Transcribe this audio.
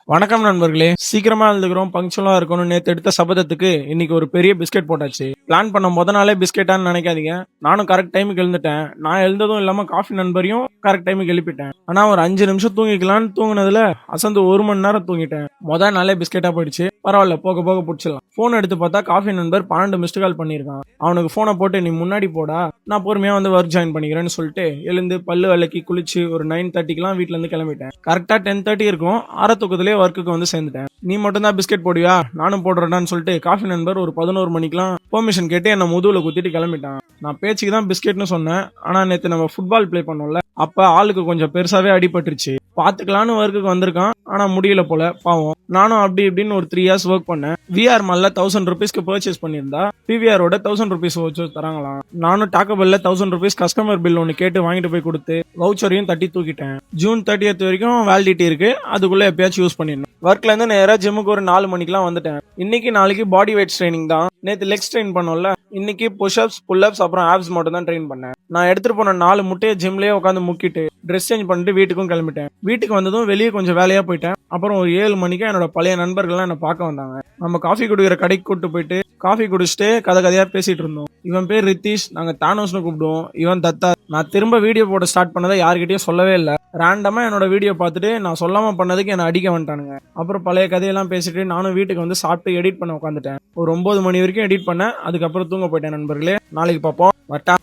வணக்கம் நண்பர்களே. சீக்கிரமா எழுந்துக்கிறோம், பங்க்சுவலா இருக்கணும். நேத்து எடுத்த சபதத்துக்கு இன்னைக்கு ஒரு பெரிய பிஸ்கெட் போட்டாச்சு. பிளான் பண்ண நாளே பிஸ்கெட்டான்னு நினைக்காதீங்க. நானும் கரெக்ட் டைமுக்கு எழுந்துட்டேன். நான் எழுந்ததும் இல்லாம காஃபி நண்பரையும் கரெக்ட் டைமுக்கு எழுப்பிட்டேன். ஆனா ஒரு 5 நிமிஷம் தூங்கிக்கலாம்னு தூங்குனதுல அசந்து 1 மணி நேரம் தூங்கிட்டேன். நாளே பிஸ்கெட்டா போயிடுச்சு. பரவாயில்ல, போக போக புடிச்சிடலாம். போன் எடுத்து பார்த்தா காஃபி நண்பர் 12 மிஸ்டு கால் பண்ணியிருக்கான். அவனுக்கு போனை போட்டு நீ முன்னாடி போடா, நான் பொறுமையா வந்து ஒர்க் ஜாயின் பண்ணிக்கிறேன்னு சொல்லிட்டு எழுந்து பல்லு விளக்கி குளிச்சு ஒரு 9:30க்குலாம் வீட்ல இருந்து கிளம்பிட்டேன். கரெக்டா 10:30 இருக்கும். ஆற தூக்கத்திலே ஒர்க்குக்கு வந்து சேர்ந்துட்டேன். நீ மட்டும் தான் பிஸ்கெட் போடுவியா, நானும் போடுறேன்னு சொல்லிட்டு காஃபி நண்பர் ஒரு 11 மணிக்கெல்லாம் பெர்மிஷன் கேட்டு என்ன முதுகுல குத்திட்டு கிளம்பிட்டான். நான் பேச்சுக்கு தான் பிஸ்கெட்னு சொன்னேன். ஆனா நேத்து நம்ம ஃபுட்பால் ப்ளே பண்ணோம்ல, அப்ப ஆளுக்கு கொஞ்சம் பெருசாவே அடிபட்டுருச்சு. பாத்துக்கலான்னு ஒர்க்குக்கு வந்திருக்கான். ஆனா முடியல போல, பாவம். நானும் அப்படி இப்படின்னு ஒரு 3 இயர்ஸ் ஒர்க் பண்ணேன். விஆர் மால்ல 1000 ருபீஸ்க்கு பர்ச்சேஸ் பண்ணியிருந்தா பிவிஆரோட 1000 ருபீஸ் வவுச்சர் தராங்களாம். நானும் டாக்கோபெல்ல 1000 ருபீஸ் கஸ்டமர் பில் ஒன்னு கேட்டு வாங்கிட்டு போய் கொடுத்து வவுச்சரையும் தட்டி தூக்கிட்டேன். ஜூன் 30th வரைக்கும் வேலிடிட்டி இருக்கு. அதுக்குள்ள எப்பயாச்சும் யூஸ் பண்ணிடணும். ஒர்க்ல இருந்து நேரா ஜிம்முக்கு ஒரு 4 மணிக்கெல்லாம் வந்துட்டேன். இன்னைக்கு நாளைக்கு பாடி வெயிட் ட்ரைனிங் தான். நேத்து லெக்ஸ் ட்ரெயின் பண்ணோம்ல, இன்னைக்கு புஷ்அப்ஸ் புல்அப்ஸ் அப்புறம் ஆப்ஸ் மட்டும் தான் ட்ரெயின் பண்ணேன். நான் எடுத்துட்டு போன 4 முட்டையை ஜிம்லயே உட்காந்து முக்கிட்டு ட்ரெஸ் சேஞ்ச் பண்ணிட்டு வீட்டுக்கும் கிளம்பிட்டேன். வீட்டுக்கு வந்ததும் வெளியே கொஞ்சம் வேலையா போயிட்டேன். அப்புறம் ஒரு 7 மணிக்கு என்னோட பழைய நண்பர்கள்லாம் என்ன பார்க்க வந்தாங்க. நம்ம காஃபி குடிக்கிற கடைக்கு கூட்டு போயிட்டு காஃபி குடிச்சிட்டு கதையா பேசிட்டு இருந்தோம். இவன் பேர் ரித்தீஷ், நாங்க தானோஸ்னு கூப்பிடுவோம். இவன் தத்தா. நான் திரும்ப வீடியோ போட ஸ்டார்ட் பண்ணதை யார்கிட்டயும் சொல்லவே இல்லை. ரேண்டமா என்னோட வீடியோ பார்த்துட்டு நான் சொல்லாம பண்ணதுக்கு என்ன அடிக்க வந்துட்டானுங்க. அப்புறம் பழைய கதையெல்லாம் பேசிட்டு நானும் வீட்டுக்கு வந்து சாப்பிட்டு எடிட் பண்ண உட்காந்துட்டேன். ஒரு 9 மணி வரைக்கும் எடிட் பண்ணேன். அதுக்கப்புறம் தூங்க போயிட்டேன். நண்பர்களே, நாளைக்கு பார்ப்போம். வட்டா.